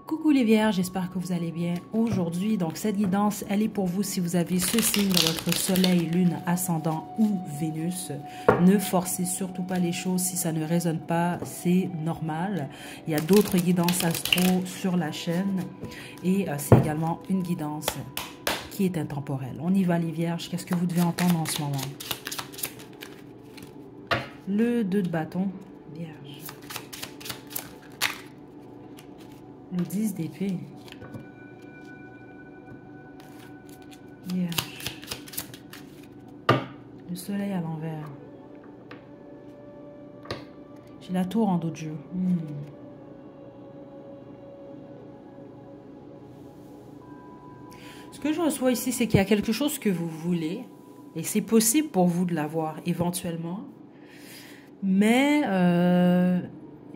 Coucou les vierges, j'espère que vous allez bien aujourd'hui. Donc cette guidance, elle est pour vous si vous avez ce signe dans votre soleil, lune, ascendant ou Vénus. Ne forcez surtout pas les choses si ça ne résonne pas, c'est normal. Il y a d'autres guidances astro sur la chaîne et c'est également une guidance qui est intemporelle. On y va les vierges, qu'est-ce que vous devez entendre en ce moment? Le 2 de bâton, vierge. Le 10 d'épée. Vierge. Le soleil à l'envers. J'ai la tour en dos de jeu. Ce que je reçois ici, c'est qu'il y a quelque chose que vous voulez. Et c'est possible pour vous de l'avoir éventuellement. Mais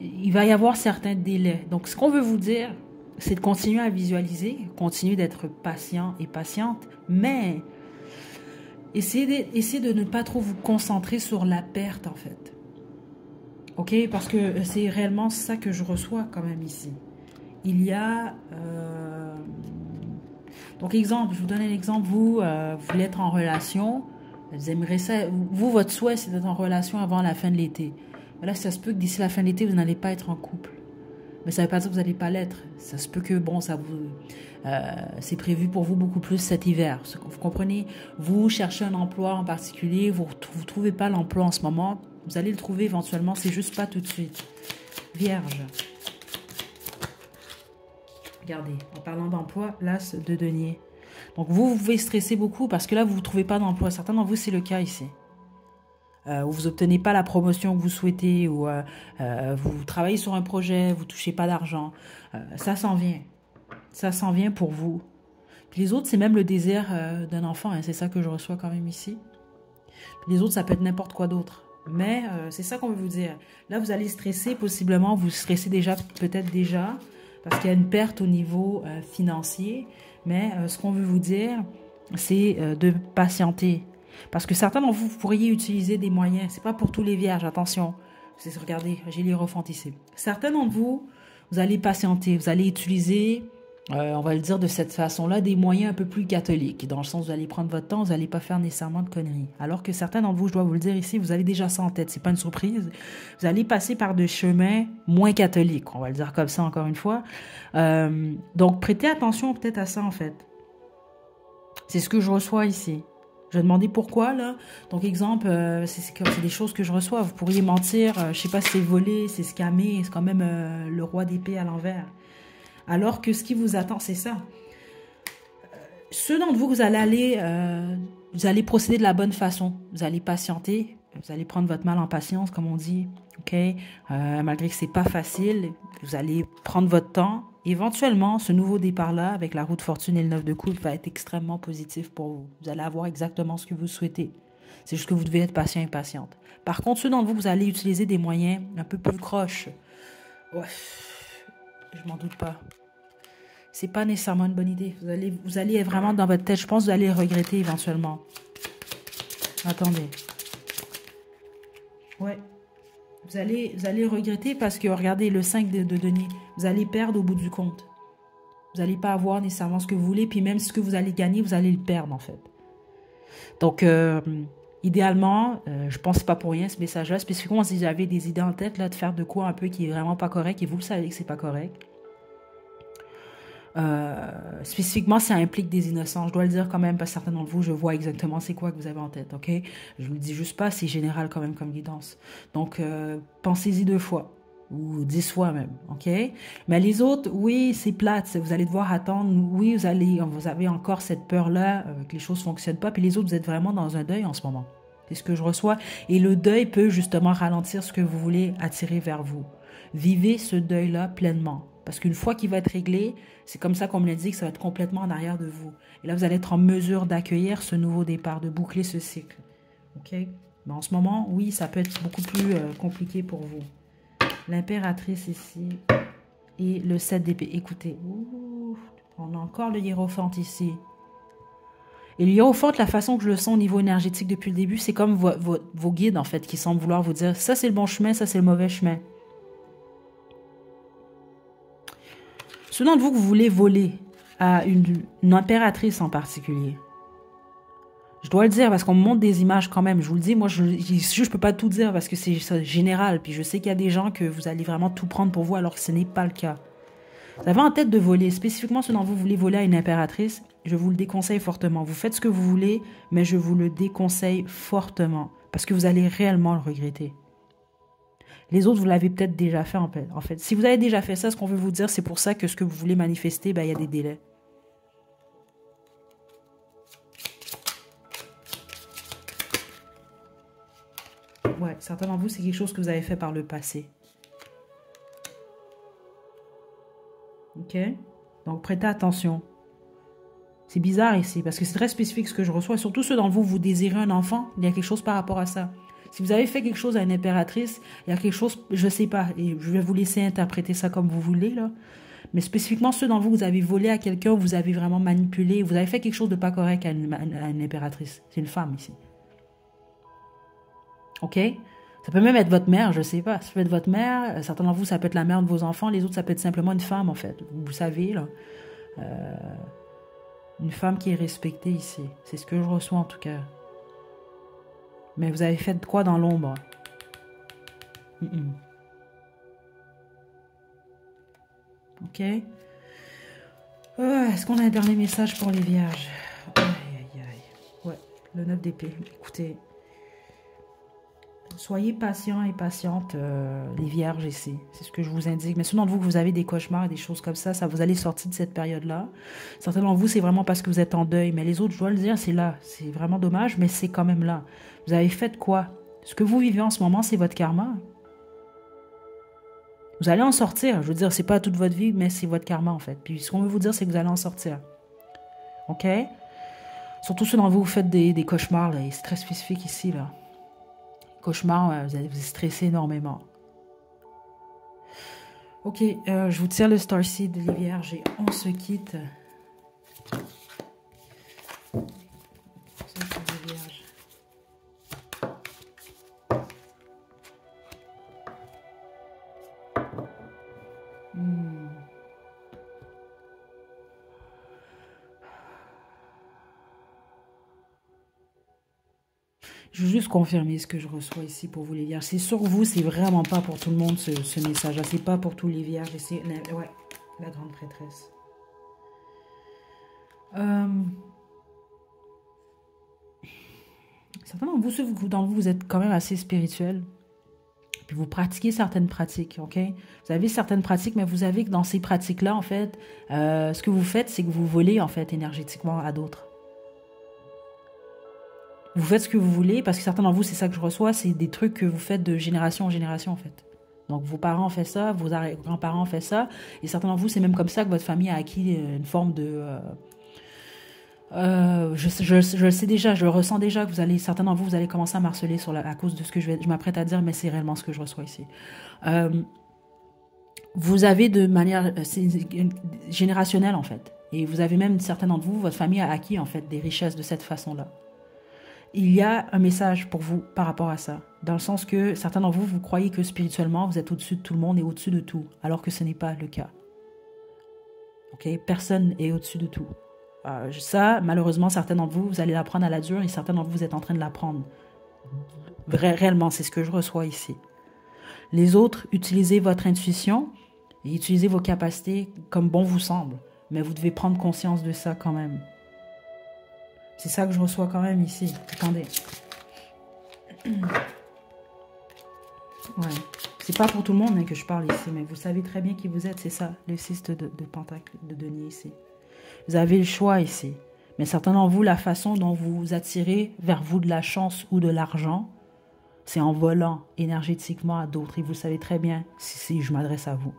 il va y avoir certains délais. Donc, ce qu'on veut vous dire, c'est de continuer à visualiser, continuer d'être patient et patiente, mais essayez de ne pas trop vous concentrer sur la perte, en fait. OK? Parce que c'est réellement ça que je reçois quand même ici. Il y a... Donc, exemple, je vous donne un exemple. Vous voulez être en relation, vous aimeriez ça... Vous, votre souhait, c'est d'être en relation avant la fin de l'été. Là, ça se peut que d'ici la fin de l'été, vous n'allez pas être en couple. Mais ça ne veut pas dire que vous n'allez pas l'être. Ça se peut que, bon, ça vous, c'est prévu pour vous beaucoup plus cet hiver. Vous comprenez? Vous cherchez un emploi en particulier, vous ne trouvez pas l'emploi en ce moment. Vous allez le trouver éventuellement, c'est juste pas tout de suite. Vierge. Regardez, en parlant d'emploi, l'as de denier. Donc, vous pouvez stresser beaucoup parce que là, vous ne trouvez pas d'emploi. Certains d'entre vous, c'est le cas ici. Où vous n'obtenez pas la promotion que vous souhaitez, ou vous travaillez sur un projet, vous ne touchez pas d'argent. Ça s'en vient. Ça s'en vient pour vous. Puis les autres, c'est même le désir d'un enfant. Hein, c'est ça que je reçois quand même ici. Puis les autres, ça peut être n'importe quoi d'autre. Mais c'est ça qu'on veut vous dire. Là, vous allez stresser, possiblement, vous stressez déjà, peut-être déjà, parce qu'il y a une perte au niveau financier. Mais ce qu'on veut vous dire, c'est de patienter. Parce que certains d'entre vous pourriez utiliser des moyens. C'est pas pour tous les vierges, attention. Regardez, j'ai l'hiérophant ici. Certains d'entre vous, vous allez patienter. Vous allez utiliser, on va le dire de cette façon-là, des moyens un peu plus catholiques. Dans le sens où vous allez prendre votre temps, vous n'allez pas faire nécessairement de conneries. Alors que certains d'entre vous, je dois vous le dire ici, vous avez déjà ça en tête. C'est pas une surprise. Vous allez passer par des chemins moins catholiques. On va le dire comme ça encore une fois. Donc, prêtez attention peut-être à ça en fait. C'est ce que je reçois ici. Je vais demander pourquoi, là. Donc, exemple, c'est des choses que je reçois. Vous pourriez mentir, je sais pas si c'est voler, c'est scammer, c'est quand même le roi d'épée à l'envers. Alors que ce qui vous attend, c'est ça. Ceux d'entre vous, vous allez procéder de la bonne façon. Vous allez patienter, vous allez prendre votre mal en patience, comme on dit. OK? Malgré que c'est pas facile, vous allez prendre votre temps. Éventuellement, ce nouveau départ-là, avec la roue de fortune et le 9 de coupe, va être extrêmement positif pour vous. Vous allez avoir exactement ce que vous souhaitez. C'est juste que vous devez être patient et patiente. Par contre, ceux d'entre vous, vous allez utiliser des moyens un peu plus croches. Ouais, je m'en doute pas. C'est pas nécessairement une bonne idée. Vous allez vraiment dans votre tête. Je pense que vous allez regretter éventuellement. Attendez. Ouais. Vous allez regretter parce que, regardez, le 5 de denier, vous allez perdre au bout du compte. Vous n'allez pas avoir nécessairement ce que vous voulez, puis même ce que vous allez gagner, vous allez le perdre, en fait. Donc, idéalement, je pense pas pour rien ce message-là, spécifiquement si j'avais des idées en tête, là, de faire de quoi un peu qui est vraiment pas correct, et vous le savez que c'est pas correct. Spécifiquement, ça implique des innocents. Je dois le dire quand même, parce que certains d'entre vous, je vois exactement c'est quoi que vous avez en tête, ok? Je vous le dis juste pas, c'est général quand même comme guidance. Donc, pensez-y 2 fois, ou 10 fois même, ok? Mais les autres, oui, c'est plate, vous allez devoir attendre, oui, vous avez encore cette peur-là, que les choses fonctionnent pas, puis les autres, vous êtes vraiment dans un deuil en ce moment. C'est ce que je reçois, et le deuil peut justement ralentir ce que vous voulez attirer vers vous. Vivez ce deuil-là pleinement. Parce qu'une fois qu'il va être réglé, c'est comme ça qu'on me l'a dit que ça va être complètement en arrière de vous. Et là, vous allez être en mesure d'accueillir ce nouveau départ, de boucler ce cycle. OK? Mais en ce moment, oui, ça peut être beaucoup plus compliqué pour vous. L'impératrice ici et le 7 d'épée. Écoutez, on a encore le hiérophante ici. Et le hiérophante, la façon que je le sens au niveau énergétique depuis le début, c'est comme vos guides, en fait, qui semblent vouloir vous dire, ça, c'est le bon chemin, ça, c'est le mauvais chemin. Ceux d'entre vous que vous voulez voler à une impératrice en particulier. Je dois le dire parce qu'on me montre des images quand même. Je vous le dis, moi, je peux pas tout dire parce que c'est général. Puis je sais qu'il y a des gens que vous allez vraiment tout prendre pour vous alors que ce n'est pas le cas. Vous avez en tête de voler, spécifiquement ceux d'entre vous voulez voler à une impératrice, je vous le déconseille fortement. Vous faites ce que vous voulez, mais je vous le déconseille fortement parce que vous allez réellement le regretter. Les autres, vous l'avez peut-être déjà fait en fait. Si vous avez déjà fait ça, ce qu'on veut vous dire, c'est pour ça que ce que vous voulez manifester, il y a des délais. Ouais, certains d'entre vous, c'est quelque chose que vous avez fait par le passé. Ok? Donc, prêtez attention. C'est bizarre ici, parce que c'est très spécifique ce que je reçois. Surtout ceux d'entre vous, vous désirez un enfant, il y a quelque chose par rapport à ça. Si vous avez fait quelque chose à une impératrice, il y a quelque chose, je ne sais pas, et je vais vous laisser interpréter ça comme vous voulez, là. Mais spécifiquement ceux d'entre vous, vous avez volé à quelqu'un, vous avez vraiment manipulé, vous avez fait quelque chose de pas correct à une impératrice. C'est une femme ici. Ok? Ça peut même être votre mère, je sais pas. Ça peut être votre mère, certains d'entre vous, ça peut être la mère de vos enfants, les autres, ça peut être simplement une femme, en fait. Vous savez, là. Une femme qui est respectée ici. C'est ce que je reçois, en tout cas. Mais vous avez fait de quoi dans l'ombre? Ok? Est-ce qu'on a un dernier message pour les vierges? Aïe, aïe, aïe. Ouais, le 9 d'épée. Écoutez, soyez patients et patientes, les vierges ici. C'est ce que je vous indique. Mais ceux d'entre vous que vous avez des cauchemars et des choses comme ça, vous allez sortir de cette période-là. Certains d'entre vous, c'est vraiment parce que vous êtes en deuil. Mais les autres, je dois le dire, c'est là. C'est vraiment dommage, mais c'est quand même là. Vous avez fait quoi? Ce que vous vivez en ce moment, c'est votre karma. Vous allez en sortir. Je veux dire, c'est pas toute votre vie, mais c'est votre karma, en fait. Puis ce qu'on veut vous dire, c'est que vous allez en sortir. OK? Surtout ceux d'entre vous, vous faites des cauchemars, là. C'est très spécifique ici, là. Cauchemar, vous allez vous stresser énormément. Ok, je vous tire le Starseed, les vierges, et on se quitte. Ça, c'est les vierges. Je veux juste confirmer ce que je reçois ici pour vous les vierges. C'est sur vous, c'est vraiment pas pour tout le monde ce message-là. C'est pas pour tous les vierges. C'est ouais, la grande prêtresse. Certains d'entre vous, vous êtes quand même assez spirituel. Puis vous pratiquez certaines pratiques, ok? Vous avez certaines pratiques, mais vous avez que dans ces pratiques-là, en fait, ce que vous faites, c'est que vous volez, en fait, énergétiquement à d'autres. Vous faites ce que vous voulez, parce que certains d'entre vous, c'est ça que je reçois, c'est des trucs que vous faites de génération en génération, en fait. Donc, vos parents ont fait ça, vos grands-parents ont fait ça, et certains d'entre vous, c'est même comme ça que votre famille a acquis une forme de... je le sais déjà, je le ressens déjà, que certains d'entre vous, vous allez commencer à m'harceler à cause de ce que je m'apprête à dire, mais c'est réellement ce que je reçois ici. Vous avez de manière générationnelle, en fait. Et vous avez même, certains d'entre vous, votre famille a acquis, en fait, des richesses de cette façon-là. Il y a un message pour vous par rapport à ça. Dans le sens que certains d'entre vous, vous croyez que spirituellement, vous êtes au-dessus de tout le monde et au-dessus de tout, alors que ce n'est pas le cas. Ok? Personne n'est au-dessus de tout. Ça, malheureusement, certains d'entre vous, vous allez l'apprendre à la dure et certains d'entre vous, vous êtes en train de l'apprendre. Réellement, c'est ce que je reçois ici. Les autres, utilisez votre intuition et utilisez vos capacités comme bon vous semble. Mais vous devez prendre conscience de ça quand même. C'est ça que je reçois quand même ici. Attendez. Ouais. C'est pas pour tout le monde que je parle ici, mais vous savez très bien qui vous êtes. C'est ça, le 6 de Pentacle de denier ici. Vous avez le choix ici. Mais certains d'entre vous, la façon dont vous attirez vers vous de la chance ou de l'argent, c'est en volant énergétiquement à d'autres. Et vous savez très bien si je m'adresse à vous.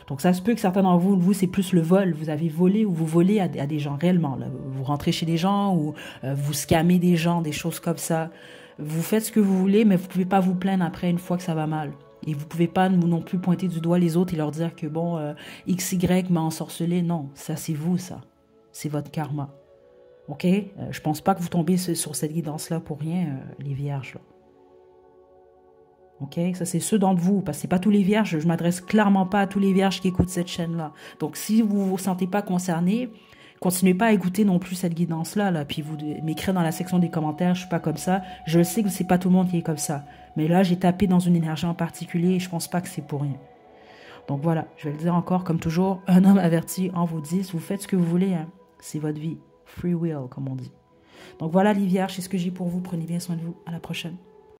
Donc ça se peut que certains d'entre vous, c'est plus le vol. Vous avez volé ou vous volez à des gens réellement. Là. Vous rentrez chez des gens ou vous scammez des gens, des choses comme ça. Vous faites ce que vous voulez, mais vous ne pouvez pas vous plaindre après une fois que ça va mal. Et vous ne pouvez pas non plus pointer du doigt les autres et leur dire que bon, XY m'a ensorcelé. Non, ça c'est vous, ça. C'est votre karma. Ok? Je pense pas que vous tombez sur cette guidance-là pour rien, les vierges. Là. Ok, ça c'est ceux d'entre vous, parce que c'est pas tous les vierges, je m'adresse clairement pas à tous les vierges qui écoutent cette chaîne-là. Donc si vous vous sentez pas concerné, continuez pas à écouter non plus cette guidance-là, là, puis vous m'écrire dans la section des commentaires, je suis pas comme ça. Je sais que c'est pas tout le monde qui est comme ça. Mais là, j'ai tapé dans une énergie en particulier et je pense pas que c'est pour rien. Donc voilà, je vais le dire encore, comme toujours, un homme averti en vous 10, vous faites ce que vous voulez, hein. C'est votre vie. Free will, comme on dit. Donc voilà les vierges, c'est ce que j'ai pour vous. Prenez bien soin de vous. À la prochaine.